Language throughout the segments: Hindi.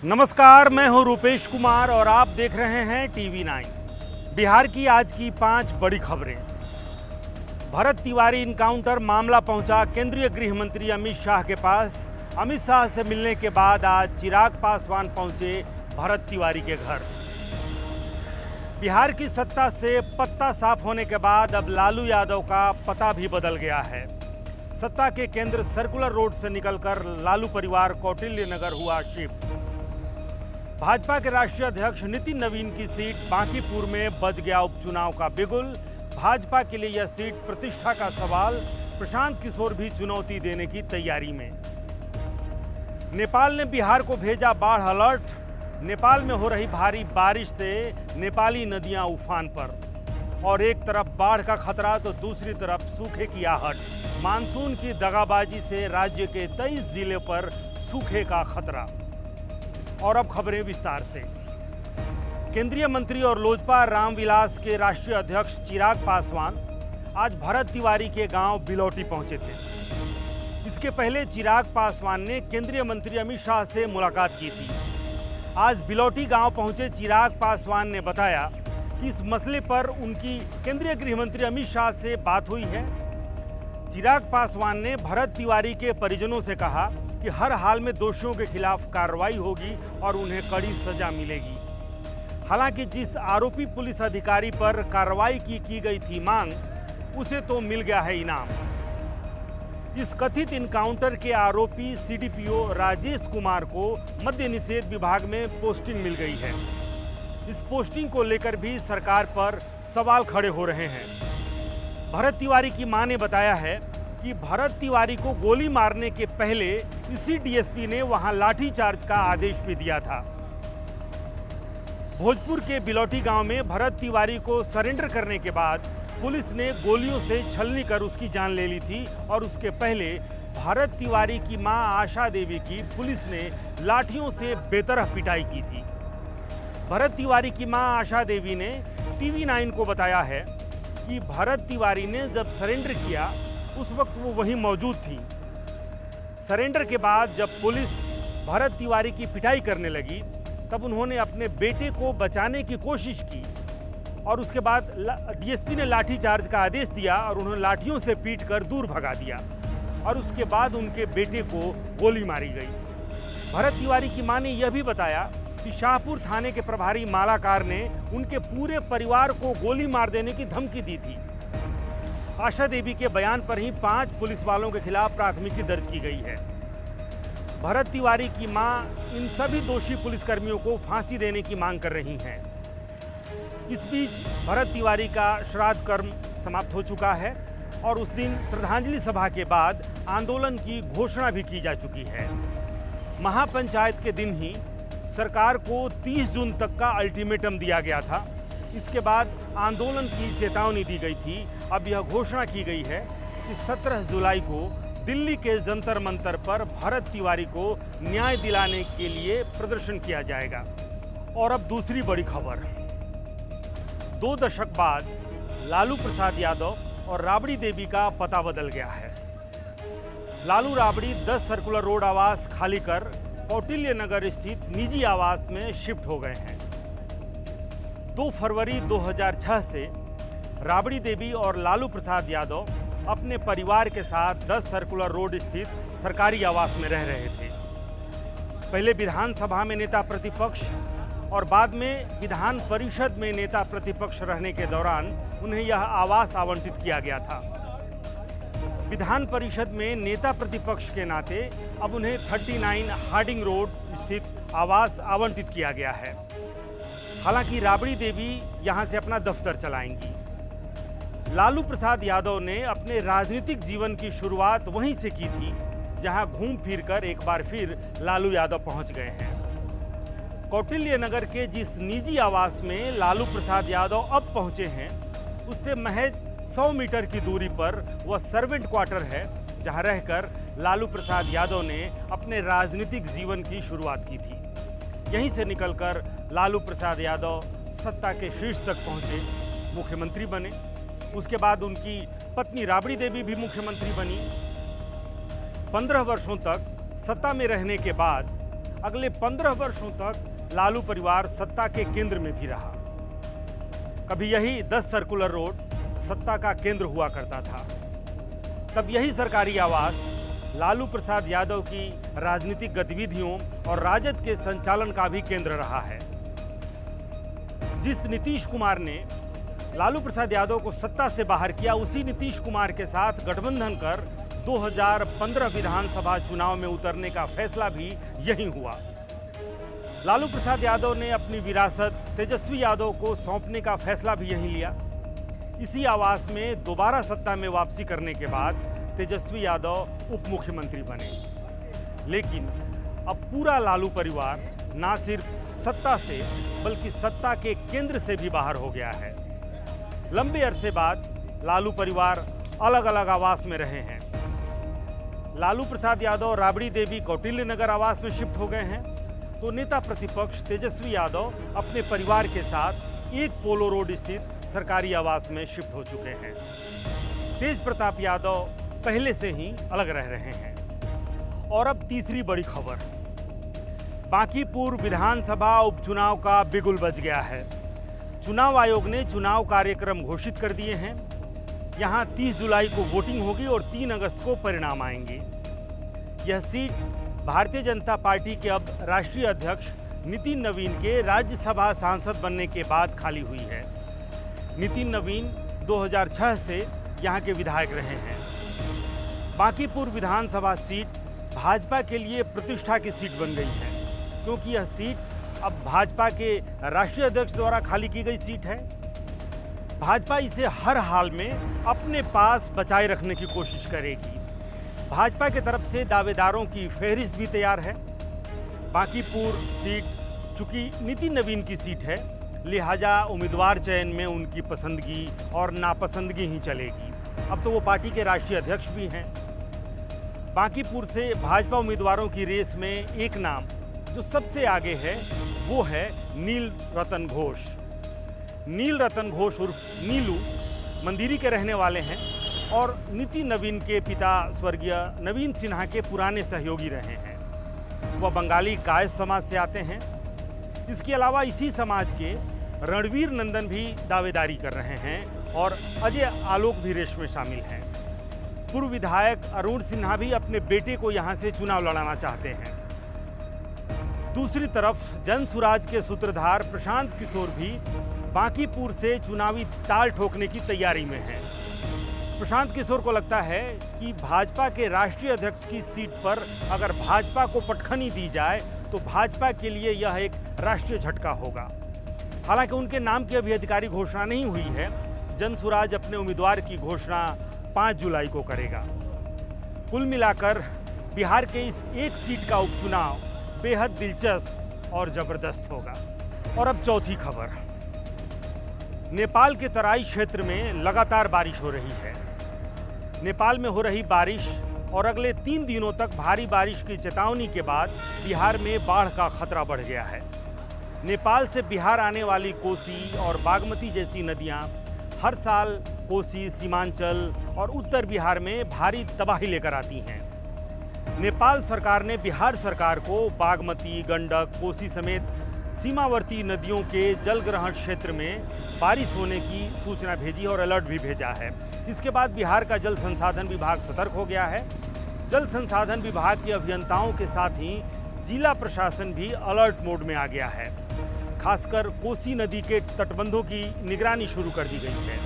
नमस्कार, मैं हूं रूपेश कुमार और आप देख रहे हैं TV9। बिहार की आज की 5 बड़ी खबरें। भरत तिवारी इनकाउंटर मामला पहुंचा केंद्रीय गृह मंत्री अमित शाह के पास। अमित शाह से मिलने के बाद आज चिराग पासवान पहुंचे भरत तिवारी के घर। बिहार की सत्ता से पत्ता साफ होने के बाद अब लालू यादव का पता भी बदल गया है। सत्ता के केंद्र सर्कुलर रोड से निकलकर लालू परिवार कौटिल्य नगर हुआ शिफ्ट। भाजपा के राष्ट्रीय अध्यक्ष नितिन नवीन की सीट बांकीपुर में बज गया उपचुनाव का बिगुल। भाजपा के लिए यह सीट प्रतिष्ठा का सवाल। प्रशांत किशोर भी चुनौती देने की तैयारी में। नेपाल ने बिहार को भेजा बाढ़ अलर्ट। नेपाल में हो रही भारी बारिश से नेपाली नदियां उफान पर और एक तरफ बाढ़ का खतरा तो दूसरी तरफ सूखे की आहट। मानसून की दगाबाजी से राज्य के 23 जिले पर सूखे का खतरा। और अब खबरें विस्तार से। केंद्रीय मंत्री और लोजपा रामविलास के राष्ट्रीय अध्यक्ष चिराग पासवान आज भरत तिवारी के गांव बिलौटी पहुंचे थे। इसके पहले चिराग पासवान ने केंद्रीय मंत्री अमित शाह से मुलाकात की थी। आज बिलौटी गांव पहुंचे चिराग पासवान ने बताया कि इस मसले पर उनकी केंद्रीय गृह मंत्री अमित शाह से बात हुई है। चिराग पासवान ने भरत तिवारी के परिजनों से कहा कि हर हाल में दोषियों के खिलाफ कार्रवाई होगी और उन्हें कड़ी सजा मिलेगी। हालांकि जिस आरोपी पुलिस अधिकारी पर कार्रवाई की गई थी मांग, उसे तो मिल गया है इनाम। इस कथित इनकाउंटर के आरोपी सीडीपीओ राजेश कुमार को मद्य निषेध विभाग में पोस्टिंग मिल गई है। इस पोस्टिंग को लेकर भी सरकार पर सवाल खड़े हो रहे हैं। भरत तिवारी की मां ने बताया है कि भरत तिवारी को गोली मारने के पहले इसी डीएसपी ने वहां लाठीचार्ज का आदेश भी दिया था। भोजपुर के बिलौटी गांव में भरत तिवारी को सरेंडर करने के बाद पुलिस ने गोलियों से छलनी कर उसकी जान ले ली थी और उसके पहले भरत तिवारी की मां आशा देवी की पुलिस ने लाठियों से बेतरह पिटाई की थी। भरत तिवारी की मां आशा देवी ने TV9 को बताया है कि भरत तिवारी ने जब सरेंडर किया उस वक्त वो वहीं मौजूद थी। सरेंडर के बाद जब पुलिस भरत तिवारी की पिटाई करने लगी तब उन्होंने अपने बेटे को बचाने की कोशिश की और उसके बाद डीएसपी ने लाठीचार्ज का आदेश दिया और उन्होंने लाठियों से पीटकर दूर भगा दिया और उसके बाद उनके बेटे को गोली मारी गई। भरत तिवारी की मां ने यह भी बताया कि शाहपुर थाने के प्रभारी मालाकार ने उनके पूरे परिवार को गोली मार देने की धमकी दी थी। आशा देवी के बयान पर ही 5 पुलिस वालों के खिलाफ प्राथमिकी दर्ज की गई है। भरत तिवारी की मां इन सभी दोषी पुलिसकर्मियों को फांसी देने की मांग कर रही हैं। इस बीच भरत तिवारी का श्राद्ध कर्म समाप्त हो चुका है और उस दिन श्रद्धांजलि सभा के बाद आंदोलन की घोषणा भी की जा चुकी है। महापंचायत के दिन ही सरकार को 30 जून तक का अल्टीमेटम दिया गया था। इसके बाद आंदोलन की चेतावनी दी गई थी। अब यह घोषणा की गई है कि 17 जुलाई को दिल्ली के जंतर मंतर पर भरत तिवारी को न्याय दिलाने के लिए प्रदर्शन किया जाएगा। और अब दूसरी बड़ी खबर। 2 दशक बाद लालू प्रसाद यादव और राबड़ी देवी का पता बदल गया है। लालू राबड़ी 10 सर्कुलर रोड आवास खाली कर कौटिल्य नगर स्थित निजी आवास में शिफ्ट हो गए हैं। 2 फरवरी 2006 से राबड़ी देवी और लालू प्रसाद यादव अपने परिवार के साथ 10 सर्कुलर रोड स्थित सरकारी आवास में रह रहे थे। पहले विधानसभा में नेता प्रतिपक्ष और बाद में विधान परिषद में नेता प्रतिपक्ष रहने के दौरान उन्हें यह आवास आवंटित किया गया था। विधान परिषद में नेता प्रतिपक्ष के नाते अब उन्हें 39 हार्डिंग रोड स्थित आवास आवंटित किया गया है। हालांकि राबड़ी देवी यहां से अपना दफ्तर चलाएंगी। लालू प्रसाद यादव ने अपने राजनीतिक जीवन की शुरुआत वहीं से की थी जहां घूम फिर कर एक बार फिर लालू यादव पहुंच गए हैं। कौटिल्य नगर के जिस निजी आवास में लालू प्रसाद यादव अब पहुंचे हैं उससे महज 100 मीटर की दूरी पर वह सर्वेंट क्वार्टर है जहां रहकर लालू प्रसाद यादव ने अपने राजनीतिक जीवन की शुरुआत की थी। यहीं से निकलकर लालू प्रसाद यादव सत्ता के शीर्ष तक पहुंचे, मुख्यमंत्री बने। उसके बाद उनकी पत्नी राबड़ी देवी भी मुख्यमंत्री बनी। 15 वर्षों तक सत्ता में रहने के बाद अगले 15 वर्षों तक लालू परिवार सत्ता के केंद्र में भी रहा। कभी यही 10 सर्कुलर रोड सत्ता का केंद्र हुआ करता था। तब यही सरकारी आवास लालू प्रसाद यादव की राजनीतिक गतिविधियों और राजद के संचालन का भी केंद्र रहा है। जिस नीतीश कुमार ने लालू प्रसाद यादव को सत्ता से बाहर किया, उसी नीतीश कुमार के साथ गठबंधन कर 2015 विधानसभा चुनाव में उतरने का फैसला भी यही हुआ। लालू प्रसाद यादव ने अपनी विरासत तेजस्वी यादव को सौंपने का फैसला भी यही लिया। इसी आवास में दोबारा सत्ता में वापसी करने के बाद तेजस्वी यादव उप मुख्यमंत्री बने। लेकिन अब पूरा लालू परिवार ना सिर्फ सत्ता से बल्कि सत्ता के केंद्र से भी बाहर हो गया है। लंबे अरसे बाद लालू परिवार अलग अलग आवास में रहे हैं। लालू प्रसाद यादव राबड़ी देवी कौटिल्य नगर आवास में शिफ्ट हो गए हैं, तो नेता प्रतिपक्ष तेजस्वी यादव अपने परिवार के साथ एक पोलो रोड स्थित सरकारी आवास में शिफ्ट हो चुके हैं। तेज प्रताप यादव पहले से ही अलग रह रहे हैं। और अब तीसरी बड़ी खबर, बांकीपुर विधानसभा उपचुनाव का बिगुल बज गया है। चुनाव आयोग ने चुनाव कार्यक्रम घोषित कर दिए हैं। यहां 30 जुलाई को वोटिंग होगी और 3 अगस्त को परिणाम आएंगे। यह सीट भारतीय जनता पार्टी के अब राष्ट्रीय अध्यक्ष नितिन नवीन के राज्यसभा सांसद बनने के बाद खाली हुई है। नितिन नवीन 2006 से यहां के विधायक रहे हैं। बांकीपुर विधानसभा सीट भाजपा के लिए प्रतिष्ठा की सीट बन गई है, क्योंकि यह सीट अब भाजपा के राष्ट्रीय अध्यक्ष द्वारा खाली की गई सीट है। भाजपा इसे हर हाल में अपने पास बचाए रखने की कोशिश करेगी। भाजपा की तरफ से दावेदारों की फहरिस्त भी तैयार है। बांकीपुर सीट चूंकि नितिन नवीन की सीट है, लिहाजा उम्मीदवार चयन में उनकी पसंदगी और नापसंदगी ही चलेगी। अब तो वो पार्टी के राष्ट्रीय अध्यक्ष भी हैं। बांकीपुर से भाजपा उम्मीदवारों की रेस में एक नाम जो सबसे आगे है वो है नील रतन घोष। नील रतन घोष उर्फ नीलू मंदिरी के रहने वाले हैं और नितिन नवीन के पिता स्वर्गीय नवीन सिन्हा के पुराने सहयोगी रहे हैं। वह बंगाली कायस्थ समाज से आते हैं। इसके अलावा इसी समाज के रणवीर नंदन भी दावेदारी कर रहे हैं और अजय आलोक भी रेस में शामिल हैं। पूर्व विधायक अरुण सिन्हा भी अपने बेटे को यहां से चुनाव लड़ाना चाहते हैं। दूसरी तरफ जन सुराज के सूत्रधार प्रशांत किशोर भी बांकीपुर से चुनावी ताल ठोकने की तैयारी में हैं। प्रशांत किशोर को लगता है कि भाजपा के राष्ट्रीय अध्यक्ष की सीट पर अगर भाजपा को पटखनी दी जाए तो भाजपा के लिए यह एक राष्ट्रीय झटका होगा। हालांकि उनके नाम की अभी आधिकारिक घोषणा नहीं हुई है। जन सुराज अपने उम्मीदवार की घोषणा 5 जुलाई को करेगा। कुल मिलाकर बिहार के इस एक सीट का उपचुनाव बेहद दिलचस्प और जबरदस्त होगा। और अब चौथी खबर, नेपाल के तराई क्षेत्र में लगातार बारिश हो रही है। नेपाल में हो रही बारिश और अगले 3 दिनों तक भारी बारिश की चेतावनी के बाद बिहार में बाढ़ का खतरा बढ़ गया है। नेपाल से बिहार आने वाली कोसी और बागमती जैसी नदियां हर साल कोसी, सीमांचल और उत्तर बिहार में भारी तबाही लेकर आती हैं। नेपाल सरकार ने बिहार सरकार को बागमती, गंडक, कोसी समेत सीमावर्ती नदियों के जलग्रहण क्षेत्र में बारिश होने की सूचना भेजी और अलर्ट भी भेजा है। इसके बाद बिहार का जल संसाधन विभाग सतर्क हो गया है। जल संसाधन विभाग के अभियंताओं के साथ ही जिला प्रशासन भी अलर्ट मोड में आ गया है। खासकर कोसी नदी के तटबंधों की निगरानी शुरू कर दी गई है।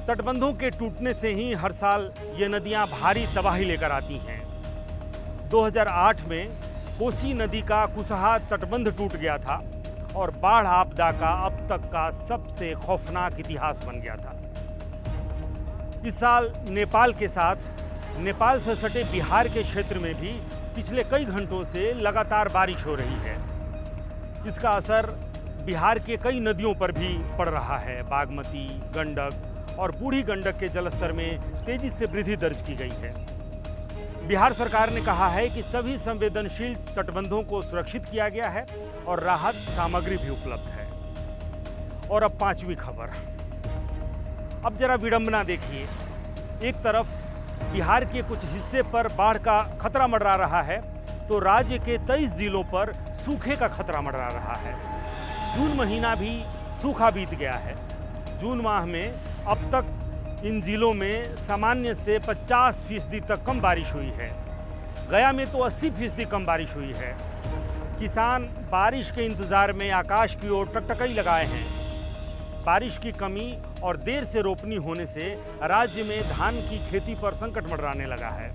तटबंधों के टूटने से ही हर साल ये नदियां भारी तबाही लेकर आती हैं। 2008 में कोसी नदी का कुसहा तटबंध टूट गया था और बाढ़ आपदा का अब तक का सबसे खौफनाक इतिहास बन गया था। इस साल नेपाल के साथ नेपाल से सटे बिहार के क्षेत्र में भी पिछले कई घंटों से लगातार बारिश हो रही है। इसका असर बिहार के कई नदियों पर भी पड़ रहा है। बागमती, गंडक और बूढ़ी गंडक के जलस्तर में तेजी से वृद्धि दर्ज की गई है। बिहार सरकार ने कहा है कि सभी संवेदनशील तटबंधों को सुरक्षित किया गया है और राहत सामग्री भी उपलब्ध है। और अब 5वीं खबर, अब जरा विडंबना देखिए। एक तरफ बिहार के कुछ हिस्से पर बाढ़ का खतरा मंडरा रहा है, तो राज्य के 23 जिलों पर सूखे का खतरा मंडरा रहा है। जून महीना भी सूखा बीत गया है। जून माह में अब तक इन जिलों में सामान्य से 50% तक कम बारिश हुई है। गया में तो 80% कम बारिश हुई है। किसान बारिश के इंतजार में आकाश की ओर टकटकई लगाए हैं। बारिश की कमी और देर से रोपनी होने से राज्य में धान की खेती पर संकट मंडराने लगा है।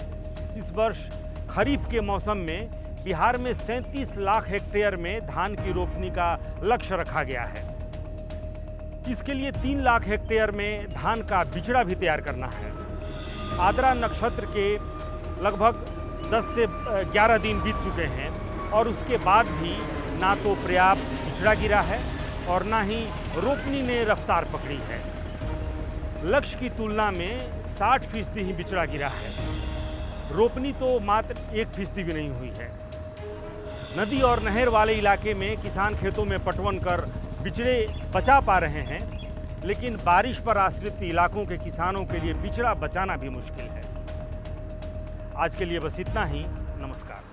इस वर्ष खरीफ के मौसम में बिहार में 37 लाख हेक्टेयर में धान की रोपनी का लक्ष्य रखा गया है। इसके लिए 3 लाख हेक्टेयर में धान का बिचड़ा भी तैयार करना है। आद्रा नक्षत्र के लगभग 10 से 11 दिन बीत चुके हैं और उसके बाद भी ना तो पर्याप्त बिचड़ा गिरा है और ना ही रोपनी ने रफ्तार पकड़ी है। लक्ष्य की तुलना में 60% ही बिचड़ा गिरा है। रोपनी तो मात्र 1% भी नहीं हुई है। नदी और नहर वाले इलाके में किसान खेतों में पटवन कर बिचड़े बचा पा रहे हैं, लेकिन बारिश पर आश्रित इलाकों के किसानों के लिए बिचड़ा बचाना भी मुश्किल है। आज के लिए बस इतना ही। नमस्कार।